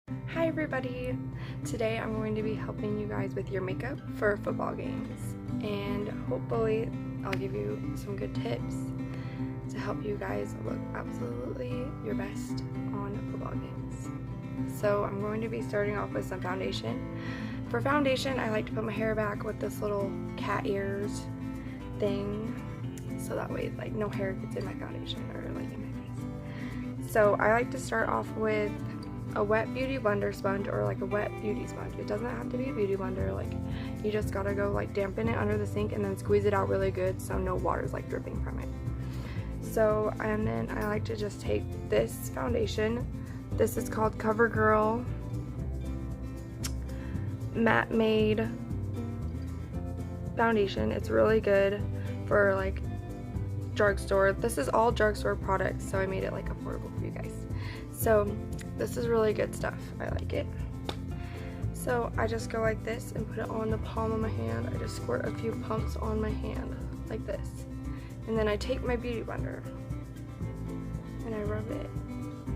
Hi everybody! Today I'm going to be helping you guys with your makeup for football games, and hopefully I'll give you some good tips to help you guys look absolutely your best on football games. So I'm going to be starting off with some foundation. For foundation, I like to put my hair back with this little cat ears thing, so that way like no hair gets in my foundation or like in my face. So I like to start off with a wet beauty blender sponge or like a wet beauty sponge. It doesn't have to be a beauty blender, like you just gotta go like dampen it under the sink and then squeeze it out really good so no water's like dripping from it. So, and then I like to just take this foundation. This is called CoverGirl Matte Made foundation. It's really good for like drugstore. This is all drugstore products, so I made it like affordable for you guys. So this is really good stuff. I like it. So I just go like this and put it on the palm of my hand. I just squirt a few pumps on my hand like this. And then I take my beauty blender and I rub it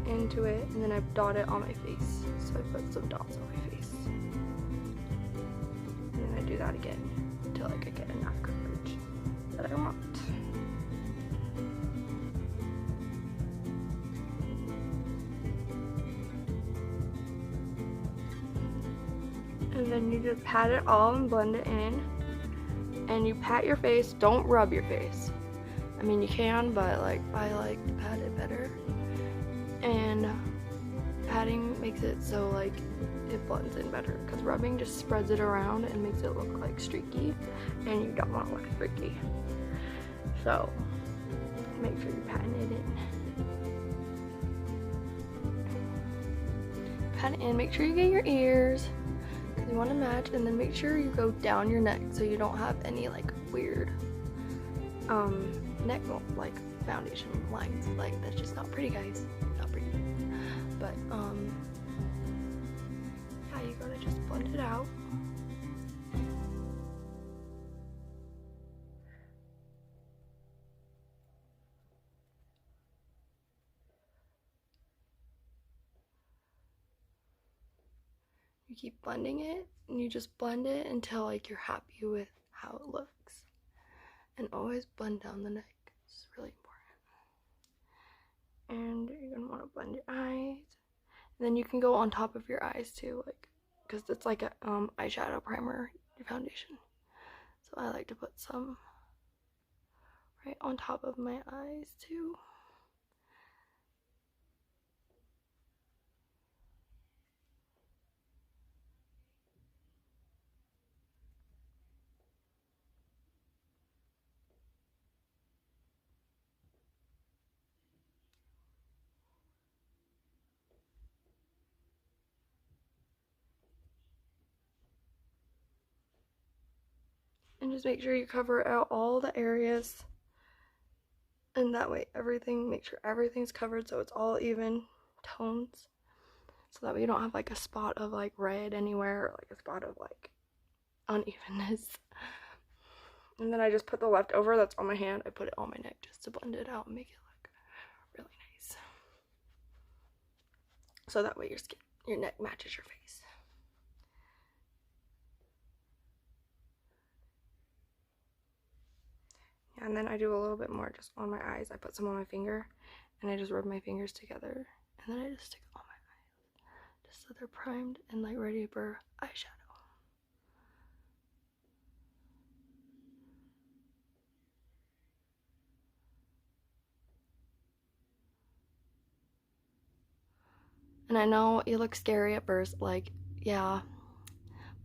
into it, and then I dot it on my face. So I put some dots on my face. And then I do that again until like I get enough coverage that I want. And then you just pat it all and blend it in. And you pat your face, don't rub your face. I mean you can, but like I like to pat it better. And patting makes it so like it blends in better, because rubbing just spreads it around and makes it look like streaky, and you don't want to look streaky. So make sure you're patting it in. Pat it in, make sure you get your ears, because you want to match, and then make sure you go down your neck so you don't have any like weird neck like foundation lines. Like that's just not pretty, guys. Not pretty. But yeah, you gotta just blend it out. You keep blending it, and you just blend it until like you're happy with how it looks. And always blend down the neck. It's really important. And you're gonna want to blend your eyes. And then you can go on top of your eyes too, like, because it's like a eyeshadow primer foundation. So I like to put some right on top of my eyes too. And just make sure you cover out all the areas, and that way make sure everything's covered so it's all even tones, so that way you don't have like a spot of like red anywhere, or like a spot of like unevenness. And then I just put the leftover that's on my hand, I put it on my neck just to blend it out and make it look really nice, so that way your neck matches your face. And then I do a little bit more just on my eyes. I put some on my finger and I just rub my fingers together, and then I just stick it on my eyes just so they're primed and like ready for eyeshadow. And I know it looks scary at first, like, yeah,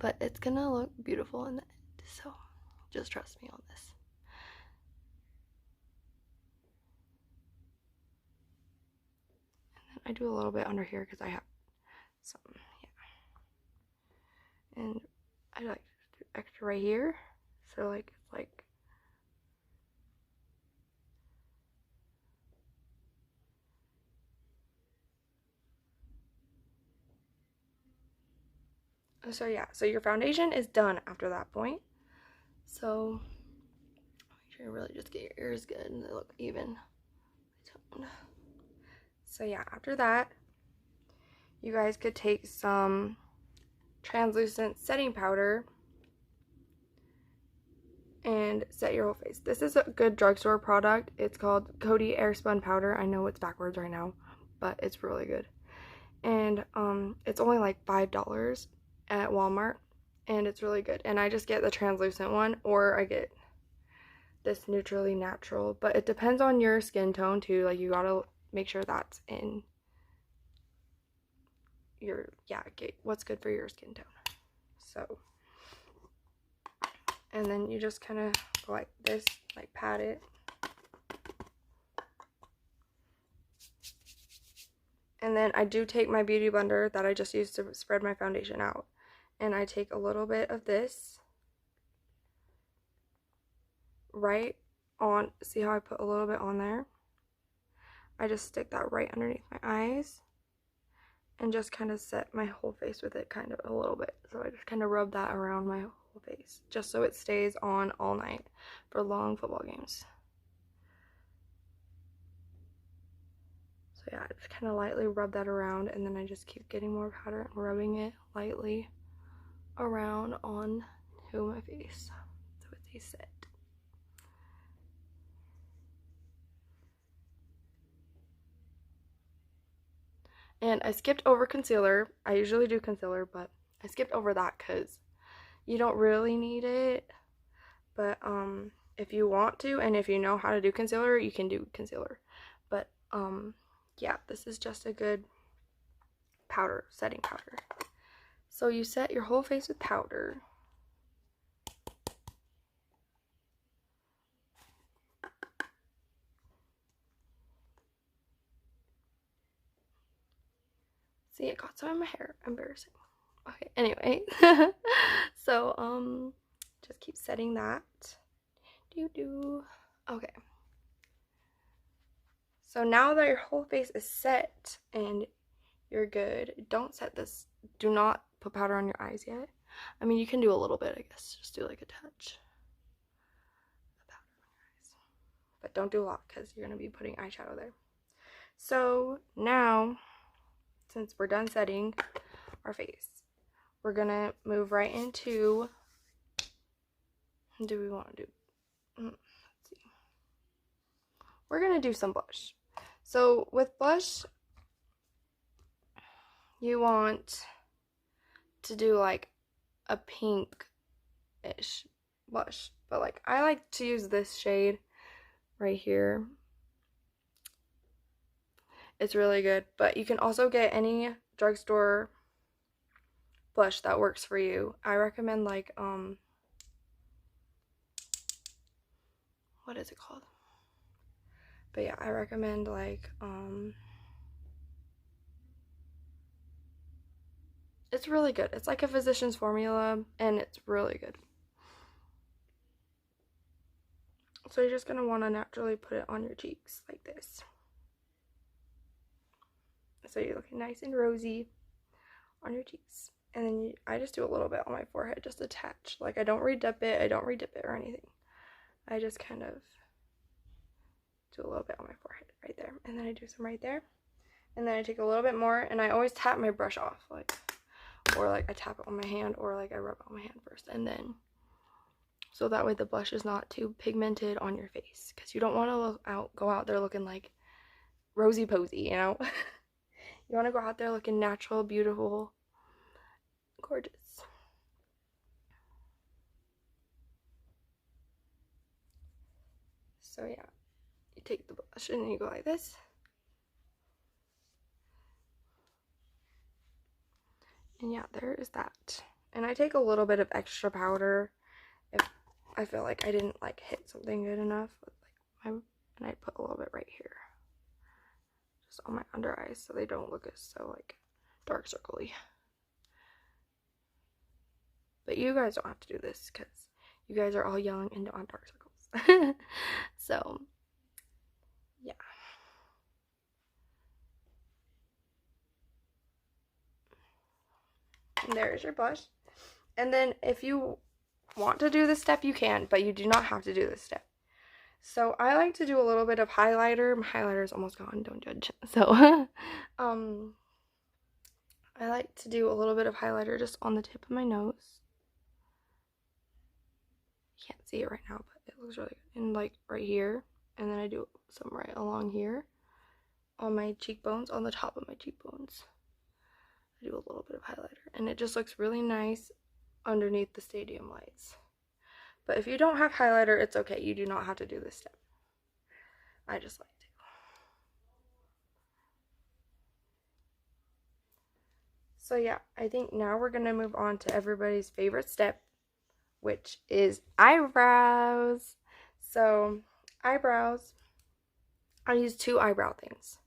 but it's gonna look beautiful in the end, so just trust me on this. And then I do a little bit under here because I have some, yeah. And I like to do extra right here, so like it's like, so yeah, so your foundation is done after that point. So make sure you really just get your ears good and they look even toned. So yeah, after that, you guys could take some translucent setting powder and set your whole face. This is a good drugstore product. It's called Coty Airspun Powder. I know it's backwards right now, but it's really good. And it's only like $5 at Walmart, and it's really good. And I just get the translucent one, or I get this Neutrally Natural, but it depends on your skin tone too. Like, you gotta make sure that's in your, get what's good for your skin tone. So, and then you just kind of go like this, like pat it. And then I do take my beauty blender that I just used to spread my foundation out, and I take a little bit of this right on, see how I put a little bit on there? I just stick that right underneath my eyes and just kind of set my whole face with it kind of a little bit. So I just kind of rub that around my whole face just so it stays on all night for long football games. So yeah, I just kind of lightly rub that around, and then I just keep getting more powder and rubbing it lightly around onto my face so it stays set. And I skipped over concealer. I usually do concealer, but I skipped over that because you don't really need it. But if you want to, and if you know how to do concealer, you can do concealer. But yeah, this is just a good powder, setting powder. So you set your whole face with powder. See, it got some in my hair. Embarrassing. Okay, anyway. So, just keep setting that. Okay. So now that your whole face is set and you're good, don't set this. Do not put powder on your eyes yet. I mean, you can do a little bit, I guess. Just do like a touch of powder on your eyes. But don't do a lot because you're going to be putting eyeshadow there. So now, since we're done setting our face, we're going to move right into, do we want to do, let's see. We're going to do some blush. So with blush, you want to do like a pink-ish blush. But like, I like to use this shade right here. It's really good. But you can also get any drugstore blush that works for you. I recommend like, what is it called? But yeah, I recommend like, it's really good. It's like a physician's formula, and it's really good. So you're just going to want to naturally put it on your cheeks like this. So you're looking nice and rosy on your cheeks. And then I just do a little bit on my forehead, just a touch. Like, I don't redip it or anything. I just kind of do a little bit on my forehead right there. And then I do some right there. And then I take a little bit more, and I always tap my brush off, like, or like I tap it on my hand, or like I rub it on my hand first, and then, so that way the blush is not too pigmented on your face, because you don't want to go out there looking like rosy posy, you know. You want to go out there looking natural, beautiful, gorgeous. So yeah, you take the blush and you go like this. And yeah, there is that. And I take a little bit of extra powder if I feel like I didn't like hit something good enough with like and I put a little bit right here, just on my under eyes, so they don't look as so like dark circly. But you guys don't have to do this because you guys are all young and don't have dark circles. So yeah. And there's your blush. And then if you want to do this step, you can, but you do not have to do this step. So I like to do a little bit of highlighter. My highlighter is almost gone, don't judge. So I like to do a little bit of highlighter just on the tip of my nose. You can't see it right now, but it looks really good. And like right here, and then I do some right along here on my cheekbones, on the top of my cheekbones. I do a little bit of highlighter, and it just looks really nice underneath the stadium lights. But if you don't have highlighter, it's okay. You do not have to do this step. I just like to. So yeah, I think now we're going to move on to everybody's favorite step, which is eyebrows. So eyebrows, I use 2 eyebrow things.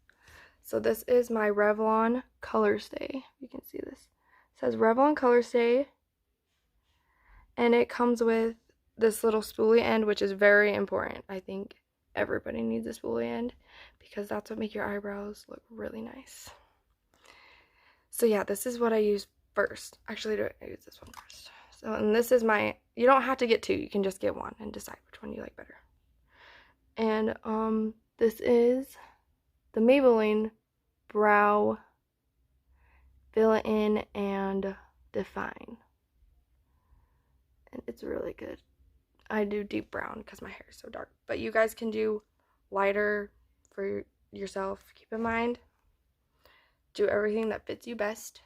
So this is my Revlon Color Stay. You can see this. It says Revlon Color Stay, and it comes with this little spoolie end, which is very important. I think everybody needs a spoolie end because that's what makes your eyebrows look really nice. So yeah, this is what I use first. Actually, I use this one first. So, and this is my, you don't have to get 2, you can just get 1 and decide which one you like better. And this is the Maybelline Brow Fill In and Define. And it's really good. I do deep brown because my hair is so dark. But you guys can do lighter for yourself. Keep in mind, do everything that fits you best.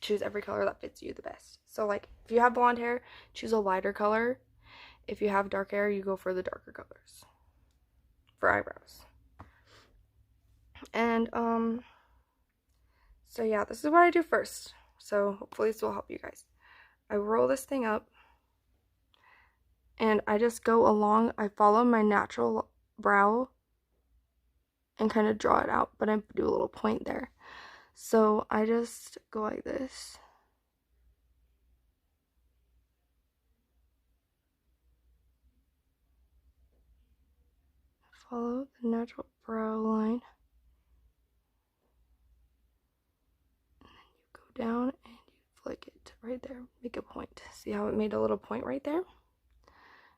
Choose every color that fits you the best. So like, if you have blonde hair, choose a lighter color. If you have dark hair, you go for the darker colors for eyebrows. And so yeah, this is what I do first. So hopefully this will help you guys. I roll this thing up, and I just go along, I follow my natural brow and kind of draw it out, but I do a little point there. So I just go like this. Follow the natural brow line. And then you go down and you flick it right there. Make a point. See how it made a little point right there?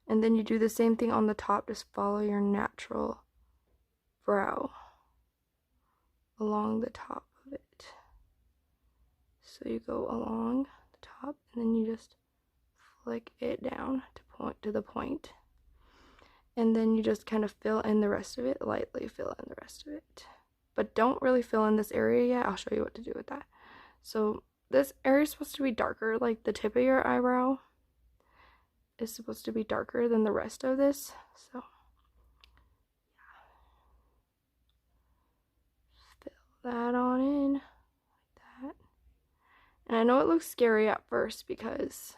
And then you do the same thing on the top. Just follow your natural brow along the top of it. So you go along the top and then you just flick it down to point to the point. And then you just kind of fill in the rest of it, lightly fill in the rest of it. But don't really fill in this area yet. I'll show you what to do with that. So this area is supposed to be darker, like the tip of your eyebrow is supposed to be darker than the rest of this. So fill that on in like that. And I know it looks scary at first because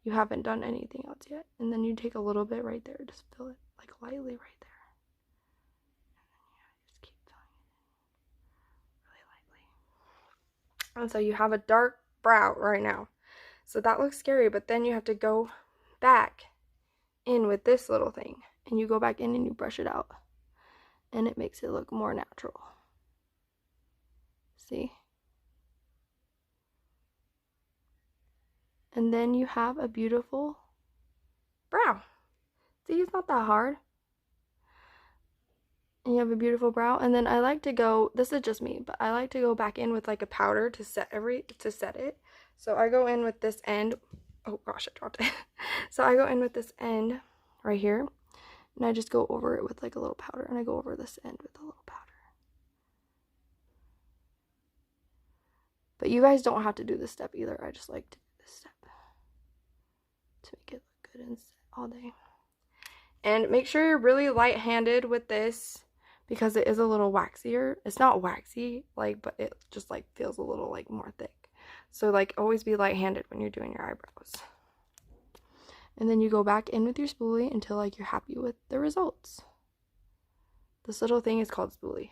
you haven't done anything else yet. And then you take a little bit right there, just fill it like lightly right there. And then you just keep filling it in really lightly. And so you have a dark brow right now. So that looks scary, but then you have to go back in with this little thing. And you go back in and you brush it out. And it makes it look more natural. See? And then you have a beautiful brow. See, it's not that hard. And you have a beautiful brow. And then I like to go, this is just me, but I like to go back in with like a powder to set it. So I go in with this end. Oh gosh, I dropped it. So I go in with this end right here. And I just go over it with like a little powder. And I go over this end with a little powder. But you guys don't have to do this step either. I just like to do this step to make it look good and sit all day. And make sure you're really light-handed with this because it is a little waxier. It's not waxy, like, but it just like feels a little like more thick. So like always be light-handed when you're doing your eyebrows. And then you go back in with your spoolie until like you're happy with the results. This little thing is called spoolie.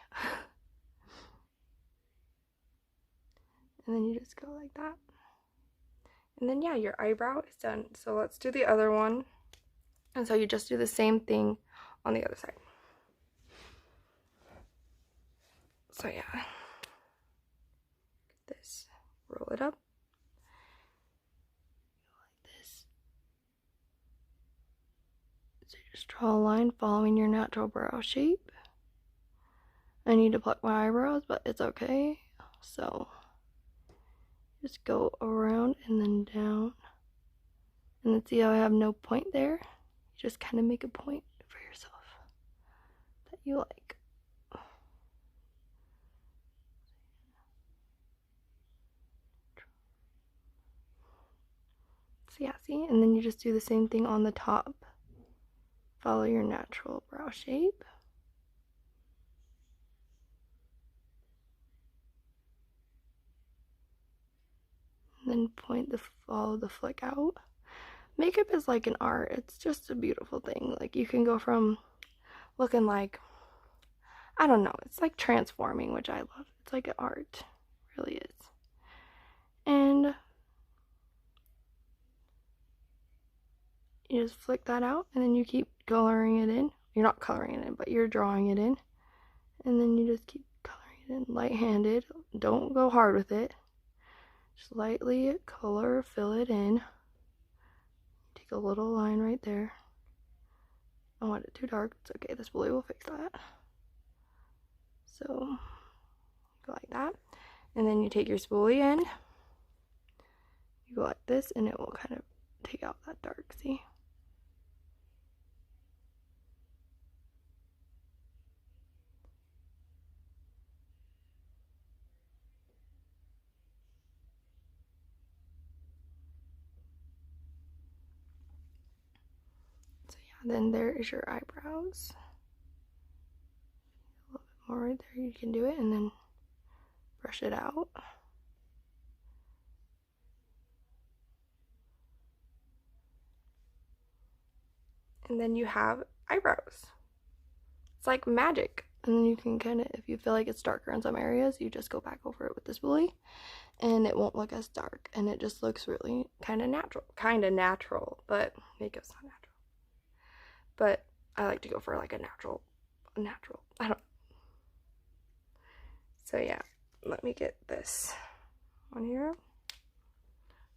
And then you just go like that. And then yeah, your eyebrow is done. So let's do the other one. And so you just do the same thing on the other side. So yeah. This. Roll it up. Like this. So you just draw a line following your natural brow shape. I need to pluck my eyebrows, but it's okay. So Just go around and then down. And then see how I have no point there? You just kind of make a point for yourself that you like. So yeah, see? And then you just do the same thing on the top. Follow your natural brow shape. And then follow the flick out. Makeup is like an art. It's just a beautiful thing. Like you can go from looking like, I don't know, it's like transforming, which I love. It's like an art. It really is. And you just flick that out and then you keep coloring it in. You're not coloring it in, but you're drawing it in. And then you just keep coloring it in light-handed. Don't go hard with it. Just lightly color, fill it in. Take a little line right there. I want it too dark. It's okay. This blue will fix that. So, go like that. And then you take your spoolie in. You go like this, and it will kind of take out that dark, see? Then there is your eyebrows. A little bit more right there, you can do it, and then brush it out. And then you have eyebrows. It's like magic. And then you can kind of, if you feel like it's darker in some areas, you just go back over it with the spoolie, and it won't look as dark, and it just looks really kind of natural, but makeup's not natural. But I like to go for like a natural, I don't. So yeah, let me get this on here.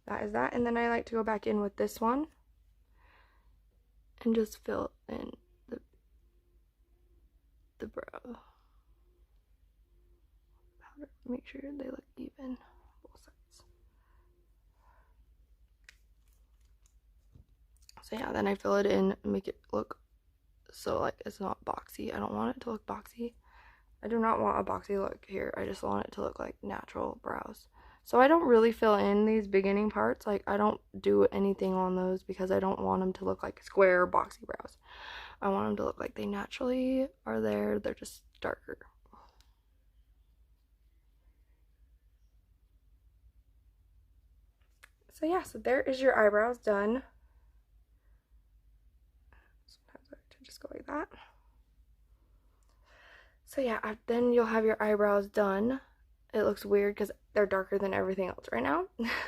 That is that. And then I like to go back in with this one and just fill in the brow powder. Make sure they look even, both sides. So yeah, then I fill it in and make it look so like it's not boxy. I don't want it to look boxy. I do not want a boxy look here. I just want it to look like natural brows. So I don't really fill in these beginning parts. Like I don't do anything on those because I don't want them to look like square boxy brows. I want them to look like they naturally are there. They're just darker. So yeah, so there is your eyebrows done. Sometimes I like to just go like that. So yeah, then you'll have your eyebrows done. It looks weird because they're darker than everything else right now,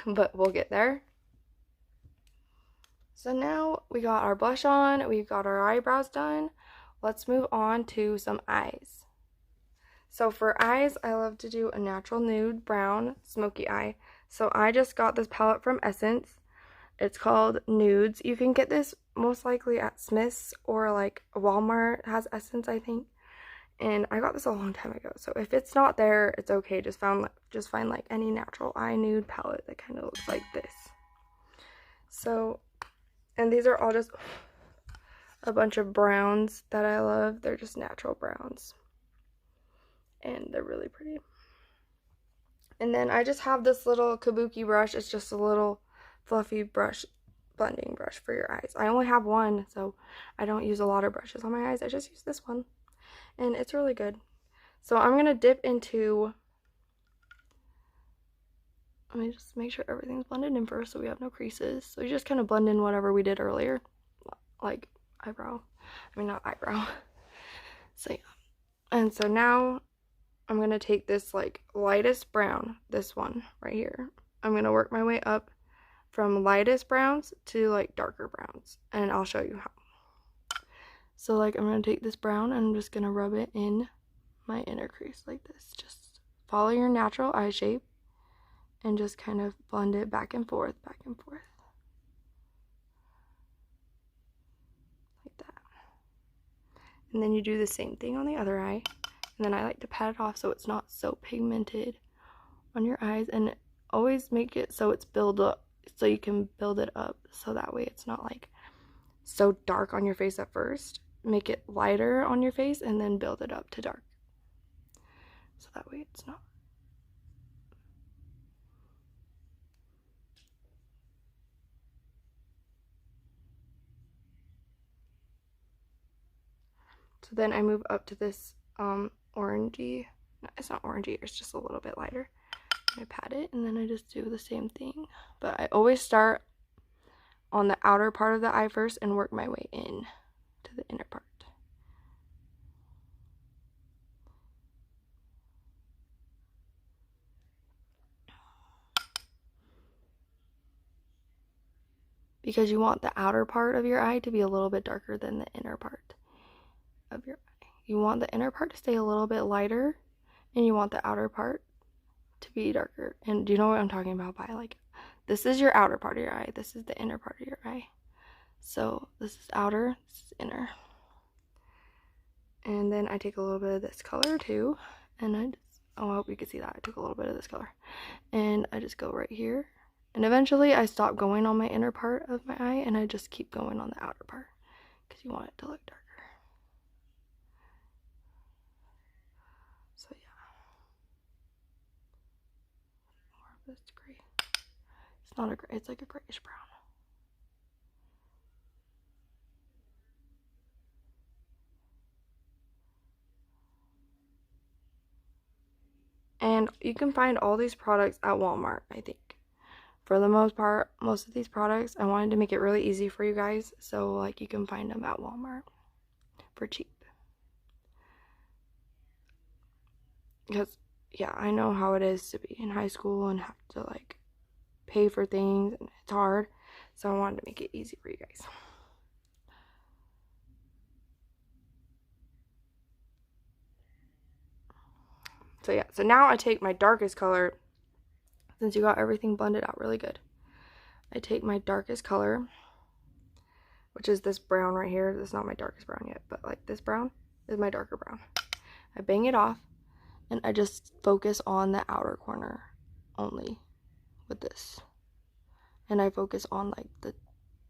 but we'll get there. So now we got our blush on, we've got our eyebrows done. Let's move on to some eyes. So for eyes, I love to do a natural nude brown smoky eye. So I just got this palette from Essence. It's called Nudes. You can get this most likely at Smith's or like Walmart has Essence, I think. And I got this a long time ago. So if it's not there, it's okay. Just find like any natural eye nude palette that kind of looks like this. So, and these are all just a bunch of browns that I love. They're just natural browns. And they're really pretty. And then I just have this little kabuki brush. It's just a little fluffy brush, blending brush for your eyes. I only have one, so I don't use a lot of brushes on my eyes. I just use this one. And it's really good. So I'm going to dip into, let me just make sure everything's blended in first so we have no creases. So you just kind of blend in whatever we did earlier, like eyebrow. I mean, not eyebrow. So yeah. And so now I'm going to take this like lightest brown, this one right here. I'm going to work my way up from lightest browns to like darker browns, and I'll show you how. So like I'm going to take this brown and I'm just going to rub it in my inner crease like this. Just follow your natural eye shape and just kind of blend it back and forth. Like that. And then you do the same thing on the other eye. And then I like to pat it off so it's not so pigmented on your eyes. And always make it so it's build up, so you can build it up, so that way it's not like so dark on your face at first. Make it lighter on your face and then build it up to dark, so that way it's not. So then I move up to this orangey, no, it's not orangey, it's just a little bit lighter. I pat it and then I just do the same thing, but I always start on the outer part of the eye first and work my way in to the inner part. Because you want the outer part of your eye to be a little bit darker than the inner part of your eye. You want the inner part to stay a little bit lighter, and you want the outer part to be darker. And do you know what I'm talking about by, like, this is your outer part of your eye, this is the inner part of your eye. So this is outer, this is inner. And then I take a little bit of this color too, and I just, oh, I hope you can see that. I took a little bit of this color, and I just go right here. And eventually I stop going on my inner part of my eye, and I just keep going on the outer part, because you want it to look darker. So yeah. More of this gray. It's not a gray, it's like a grayish brown. And you can find all these products at Walmart, I think. For the most part, most of these products, I wanted to make it really easy for you guys, so like you can find them at Walmart for cheap. Because yeah, I know how it is to be in high school and have to like pay for things, and it's hard, so I wanted to make it easy for you guys. So yeah, so now I take my darkest color, since you got everything blended out really good. I take my darkest color, which is this brown right here. This is not my darkest brown yet, but like this brown is my darker brown. I bang it off, and I just focus on the outer corner only with this. And I focus on like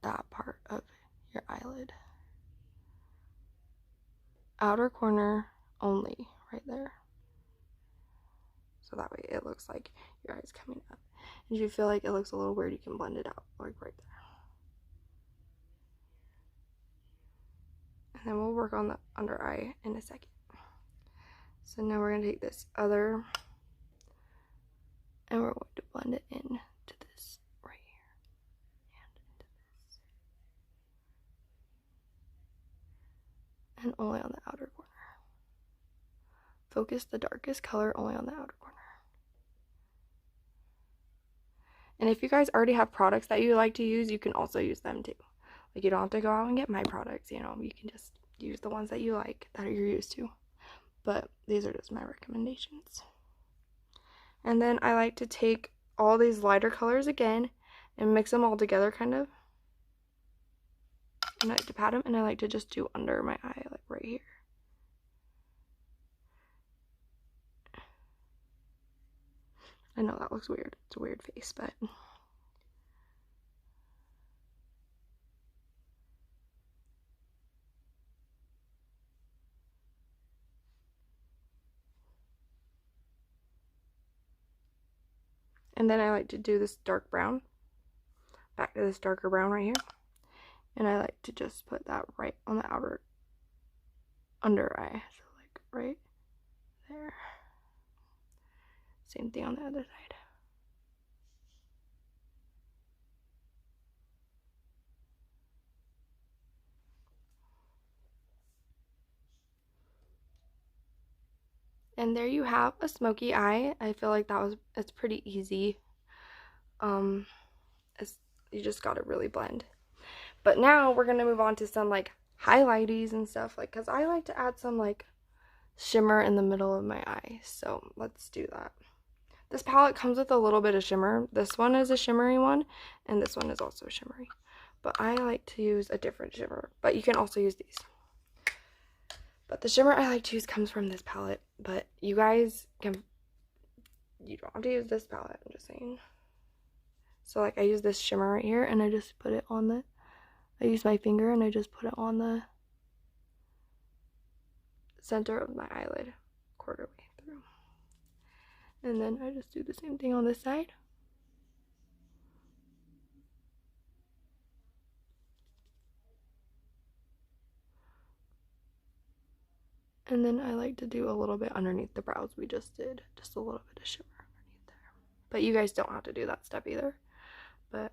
that part of your eyelid. Outer corner only, right there. So that way it looks like your eye's coming up. And if you feel like it looks a little weird, you can blend it out, like right there. And then we'll work on the under eye in a second. So now we're going to take this other, and we're going to blend it in to this right here, and into this. And only on the outer corner. Focus the darkest color only on the outer corner. And if you guys already have products that you like to use, you can also use them too. Like, you don't have to go out and get my products, you know, you can just use the ones that you like, that you're used to. But these are just my recommendations. And then I like to take all these lighter colors again and mix them all together, kind of. And I like to pat them, and I like to just do under my eye, like right here. I know that looks weird. It's a weird face, but and then I like to do this dark brown, back to this darker brown right here, and I like to just put that right on the outer under eye, so like right there. Same thing on the other side. And there you have a smoky eye. I feel like it's pretty easy. You just gotta really blend. But now we're gonna move on to some like highlighties and stuff, like, because I like to add some like shimmer in the middle of my eye. So let's do that. This palette comes with a little bit of shimmer. This one is a shimmery one, and this one is also shimmery. But I like to use a different shimmer, but you can also use these. But the shimmer I like to use comes from this palette, but you guys can, you don't have to use this palette, I'm just saying. So like I use this shimmer right here and I just put it on the, I use my finger and I just put it on the center of my eyelid, quarter way through. And then I just do the same thing on this side. And then I like to do a little bit underneath the brows we just did, just a little bit of shimmer underneath there. But you guys don't have to do that step either. But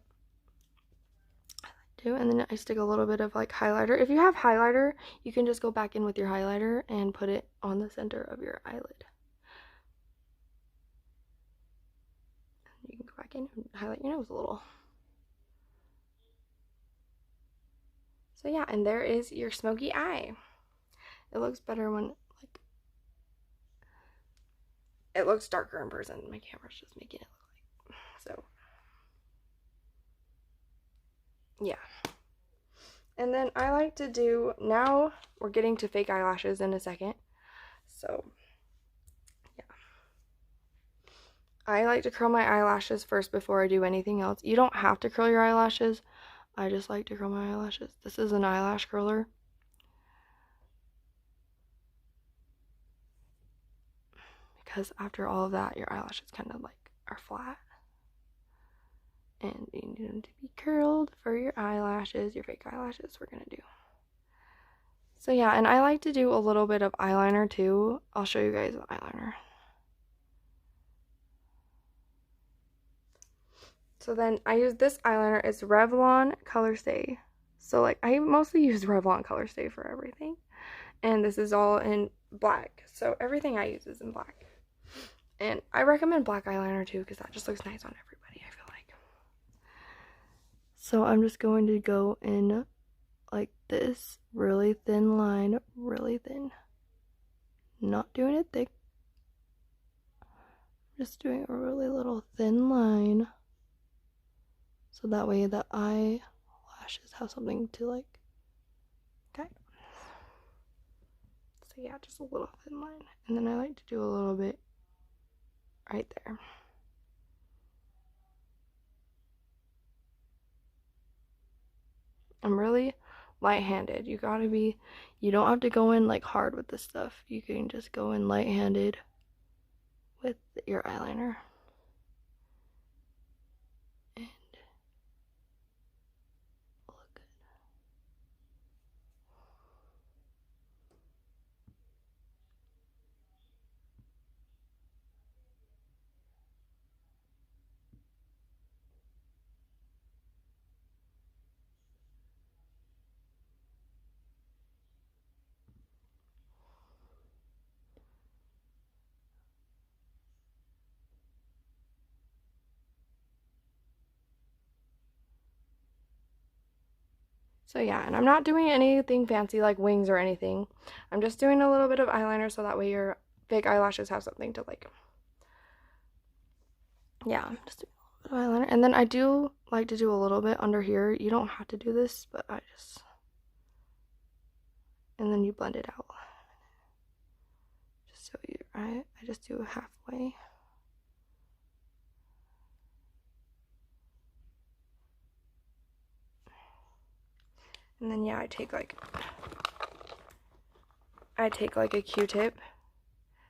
I like to. And then I stick a little bit of like highlighter. If you have highlighter, you can just go back in with your highlighter and put it on the center of your eyelid. You can go back in and highlight your nose a little. So yeah, and there is your smoky eye. It looks better when, like, it looks darker in person. My camera's just making it look like, so, yeah. And then I like to do, now we're getting to fake eyelashes in a second, so, yeah. I like to curl my eyelashes first before I do anything else. You don't have to curl your eyelashes. I just like to curl my eyelashes. This is an eyelash curler. Because after all of that, your eyelashes kind of like are flat. And you need them to be curled for your eyelashes, your fake eyelashes we're going to do. So yeah, and I like to do a little bit of eyeliner too. I'll show you guys the eyeliner. So then I use this eyeliner. It's Revlon Color Stay. So like I mostly use Revlon Color Stay for everything. And this is all in black. So everything I use is in black. And I recommend black eyeliner too because that just looks nice on everybody, I feel like. So I'm just going to go in like this, really thin line, really thin. Not doing it thick. Just doing a really little thin line. So that way the eyelashes have something to like guide. So yeah, just a little thin line. And then I like to do a little bit right there. I'm really light-handed. You don't have to go in like hard with this stuff. You can just go in light-handed with your eyeliner. And look good. So yeah, and I'm not doing anything fancy like wings or anything. I'm just doing a little bit of eyeliner so that way your fake eyelashes have something to like. Yeah, I'm just doing a little bit of eyeliner. And then I do like to do a little bit under here. You don't have to do this, but I just. And then you blend it out. Just so I just do halfway. And then yeah, I take like a Q-tip.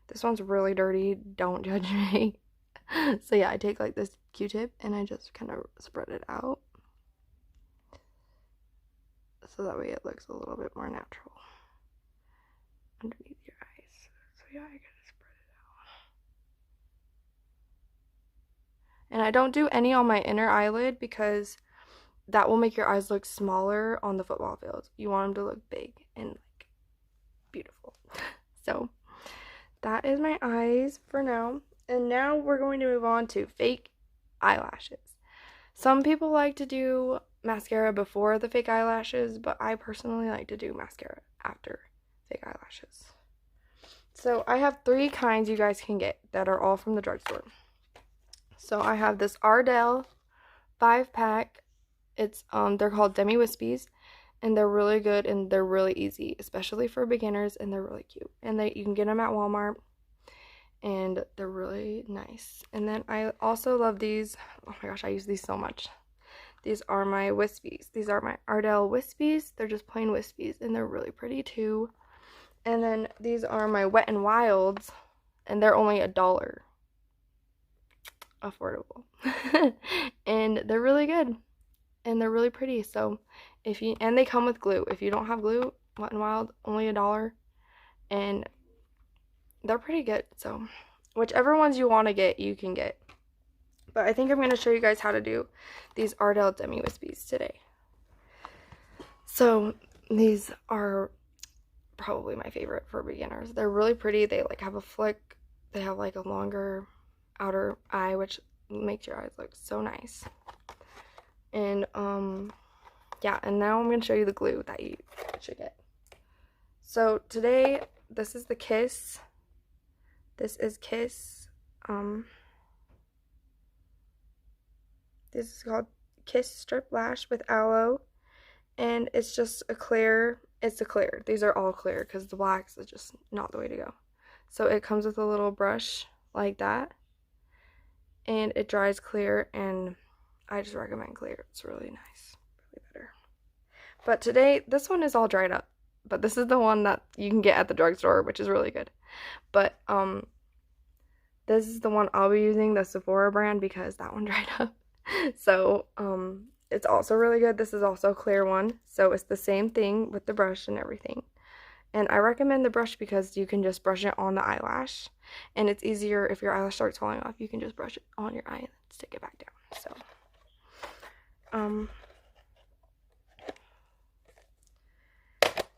This one's really dirty, don't judge me. So yeah, I take like this Q-tip and I just kind of spread it out. So that way it looks a little bit more natural underneath your eyes. So yeah, I gotta spread it out. And I don't do any on my inner eyelid because that will make your eyes look smaller on the football field. You want them to look big and like beautiful. So that is my eyes for now. And now we're going to move on to fake eyelashes. Some people like to do mascara before the fake eyelashes, but I personally like to do mascara after fake eyelashes. So I have 3 kinds you guys can get that are all from the drugstore. So I have this Ardell 5-pack. It's they're called Demi Wispies, and they're really good and they're really easy, especially for beginners, and they're really cute. And you can get them at Walmart. and they're really nice. And then I also love these. Oh my gosh, I use these so much. These are my wispies. These are my Ardell wispies. They're just plain wispies, and they're really pretty too. And then these are my Wet n Wilds, and they're only $1. Affordable. And they're really good, and they're really pretty. So and they come with glue. If you don't have glue, Wet n Wild, only $1, and they're pretty good. So whichever ones you want to get, you can get. But I think I'm going to show you guys how to do these Ardell Demi Wispies today. So these are probably my favorite for beginners. They're really pretty. They like have a flick. They have like a longer outer eye, which makes your eyes look so nice. And yeah, and now I'm going to show you the glue that you should get. So today, this is the Kiss. This is Kiss. This is called Kiss Strip Lash with Aloe, and it's just a clear. It's a clear. These are all clear because the blacks is just not the way to go. So it comes with a little brush like that, and it dries clear, and I just recommend clear. It's really nice, really better. But today, this one is all dried up, but this is the one that you can get at the drugstore, which is really good. But this is the one I'll be using, the Sephora brand, because that one dried up. So it's also really good. This is also a clear one, so it's the same thing with the brush and everything. And I recommend the brush because you can just brush it on the eyelash, and it's easier if your eyelash starts falling off. You can just brush it on your eye and stick it back down. So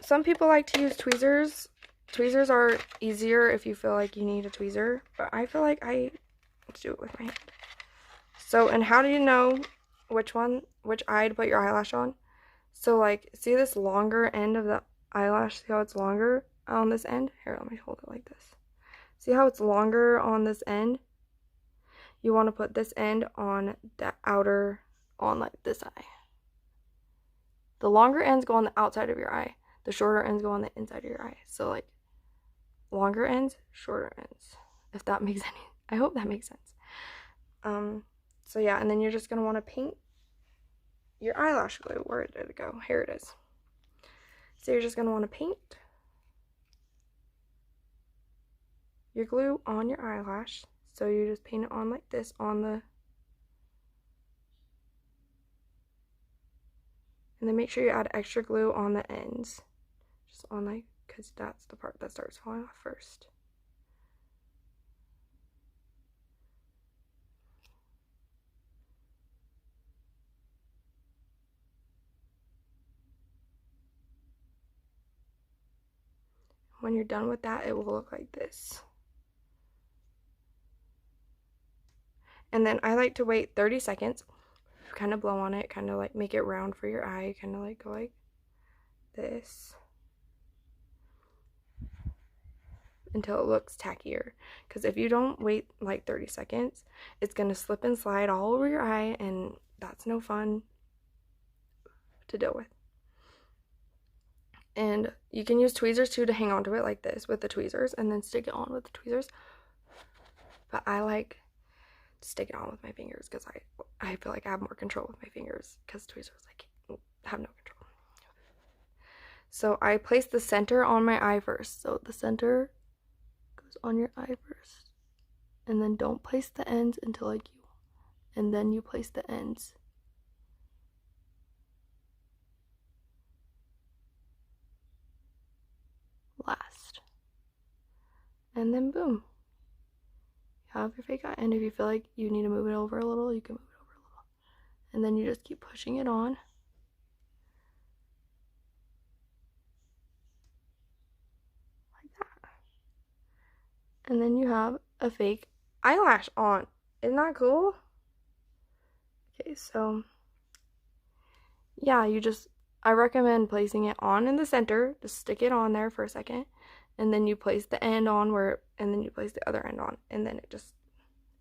some people like to use tweezers. Tweezers are easier if you feel like you need a tweezer, but I feel like I do it with my hand. So, and how do you know which eye to put your eyelash on? So, like, see this longer end of the eyelash? See how it's longer on this end? Here, let me hold it like this. See how it's longer on this end? You want to put this end on the outer, on like this eye. The longer ends go on the outside of your eye. The shorter ends go on the inside of your eye. So, like, longer ends, shorter ends. If that makes any, I hope that makes sense. So yeah, and then you're just going to want to paint your eyelash glue. Where did it go? Here it is. So you're just going to want to paint your glue on your eyelash. So you just paint it on like this on the, and then make sure you add extra glue on the ends. Just on like, because that's the part that starts falling off first. When you're done with that, it will look like this. And then I like to wait 30 seconds, kind of blow on it, kind of like make it round for your eye, kind of like go like this until it looks tackier. Because if you don't wait like 30 seconds, it's going to slip and slide all over your eye, and that's no fun to deal with. And you can use tweezers too to hang on to it like this with the tweezers, and then stick it on with the tweezers. But I like to stick it on with my fingers because I feel like I have more control with my fingers, because tweezers have no control. So I place the center on my eye first. So the center goes on your eye first, and then don't place the ends until like you, and then you place the ends. Last. And then boom. You have your fake eye. And if you feel like you need to move it over a little, you can move it over a little. And then you just keep pushing it on. Like that. And then you have a fake eyelash on. Isn't that cool? Okay, so yeah, I recommend placing it on in the center. Just stick it on there for a second, and then you place the end on and then you place the other end on, and then it just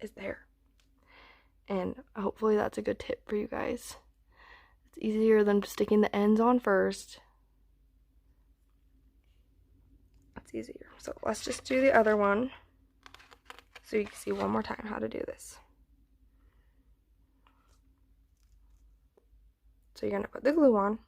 is there. And hopefully that's a good tip for you guys. It's easier than sticking the ends on first. It's easier. So let's just do the other one. So you can see one more time how to do this. So you're going to put the glue on.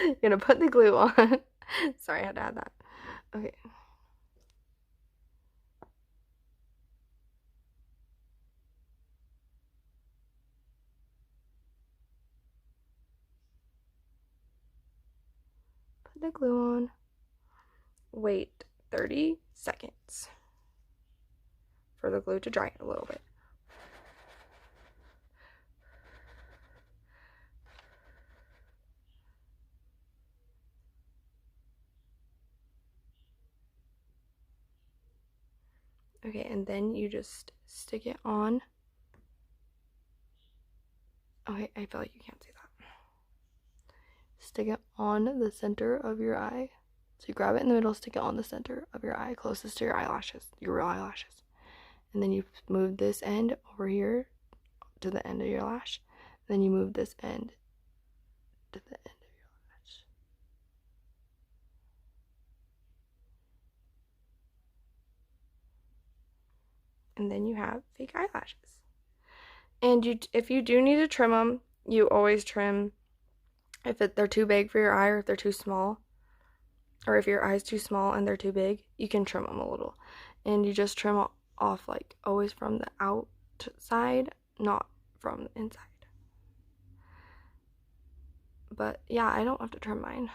You're going to put the glue on. Sorry, I had to add that. Okay. Put the glue on. Wait 30 seconds for the glue to dry a little bit. Okay, and then you just stick it on. Okay, I feel like you can't see that. Stick it on the center of your eye. So you grab it in the middle, stick it on the center of your eye, closest to your eyelashes, your real eyelashes. And then you move this end over here to the end of your lash. Then you move this end to the end of your lash. And then you have fake eyelashes. And if you do need to trim them, you always trim if they're too big for your eye or if they're too small. Or if your eye's too small and they're too big, you can trim them a little. And you just trim off like always from the outside, not from the inside. But yeah, I don't have to trim mine.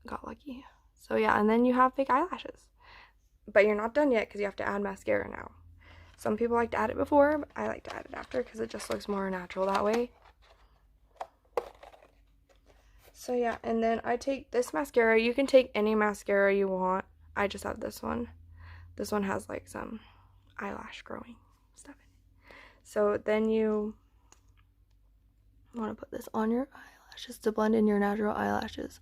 Got lucky. So yeah, and then you have fake eyelashes. But you're not done yet because you have to add mascara now. Some people like to add it before, but I like to add it after because it just looks more natural that way. So yeah, and then I take this mascara. You can take any mascara you want. I just have this one. This one has like some eyelash growing stuff in it. So then you want to put this on your eyelashes to blend in your natural eyelashes